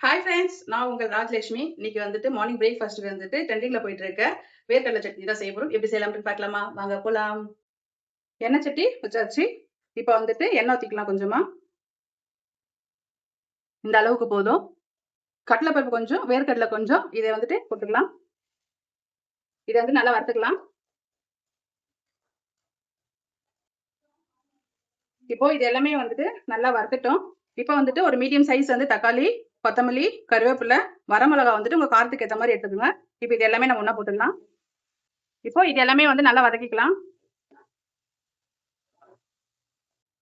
Hi friends, நான் உங்கள் ராஜலட்சுமி. இன்னைக்கு வந்துட்டு மார்னிங் பிரேக்ஃபாஸ்ட்டுக்கு வந்துட்டு ட்ரெண்டிங்ல போயிட்டு இருக்க வேர்க்கடலை சட்னி தான் செய்ய போறோம். எப்படி செய்யலாம்னு பார்க்கலாமா? வாங்க போலாம். எண்ணெய் சட்டி வச்சாச்சு. இப்போ வந்துட்டு எண்ணெய் ஊற்றிக்கலாம் கொஞ்சமா. இந்த அளவுக்கு போதும். கடலைப்பருப்பு கொஞ்சம், வேர்க்கடலை கொஞ்சம், இதை வந்துட்டு போட்டுக்கலாம். இதை வந்து நல்லா வறுத்துக்கலாம். இப்போ இது எல்லாமே வந்துட்டு நல்லா வறுத்துட்டோம். இப்போ வந்துட்டு ஒரு மீடியம் சைஸ் வந்து தக்காளி, கொத்தமல்லி, கருவேப்பிலை, வரமிளகா வந்துட்டு உங்க காரத்துக்கு ஏற்ற மாதிரி எடுத்துக்கோங்க. இப்போ இது எல்லாமே நம்ம ஒண்ணா போட்டுடலாம். இப்போ இது எல்லாமே வந்து நல்லா வதக்கிக்கலாம்.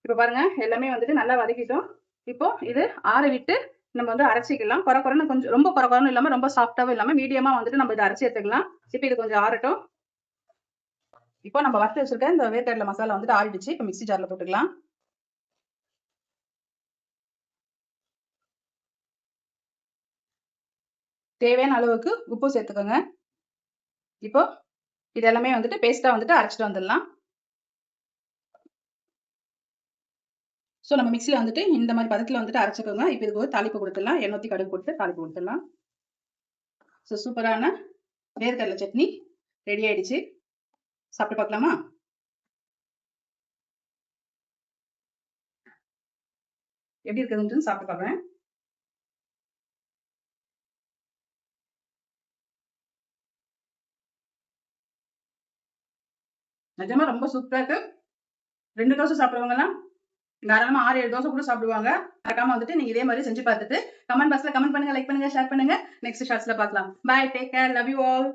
இப்போ பாருங்க, எல்லாமே வந்துட்டு நல்லா வதக்கிட்டோம். இப்போ இது ஆற விட்டு நம்ம வந்து அரைச்சிக்கலாம். கொரன்னு கொஞ்சம் ரொம்ப கொரன்னு இல்லாம ரொம்ப சாஃப்டாவும் இல்லாம மீடியமா வந்துட்டு நம்ம இதை அரைச்சி எடுத்துக்கலாம். இப்போ இது கொஞ்சம் ஆறட்டும். இப்போ நம்ம வறுத்து வச்சிருக்க இந்த வேர்க்கடலை மசாலா வந்துட்டு ஆறிடுச்சு. இப்போ மிக்ஸி ஜார்ல போட்டுக்கலாம். தேவையான அளவுக்கு உப்பு சேர்த்துக்கோங்க. இப்போ இது எல்லாமே வந்துட்டு பேஸ்டா வந்துட்டு அரைச்சிட்டு வந்துடலாம். ஸோ நம்ம மிக்ஸியில் வந்துட்டு இந்த மாதிரி பதத்தில் வந்துட்டு அரைச்சிக்கோங்க. இப்போ இதுக்கு ஒரு தாளிப்பு கொடுத்துடலாம். எண்ணெய் ஊற்றி கடுகு போட்டு தாளிப்பு கொடுத்துடலாம். ஸோ சூப்பரான வேர்க்கடலை சட்னி ரெடி ஆயிடுச்சு. சாப்பிட்டு பார்க்கலாமா? எப்படி இருக்குதுன்னு சாப்பிட்டு பார்க்குறேன். நிஜமா ரொம்ப சூப்பரா இருக்கு. 2 தோசை சாப்பிடுறவங்கலாம் தாராளமா 6, 7 தோசை கூட சாப்பிடுவாங்க. மறக்காம வந்துட்டு நீங்க இதே மாதிரி செஞ்சு பார்த்துட்டு கமெண்ட் பாக்ஸ்ல கமெண்ட் பண்ணுங்க, லைக் பண்ணுங்க, ஷேர் பண்ணுங்க. நெக்ஸ்ட் ஷார்ட்ஸ்ல பார்க்கலாம். Bye, take care, love you all.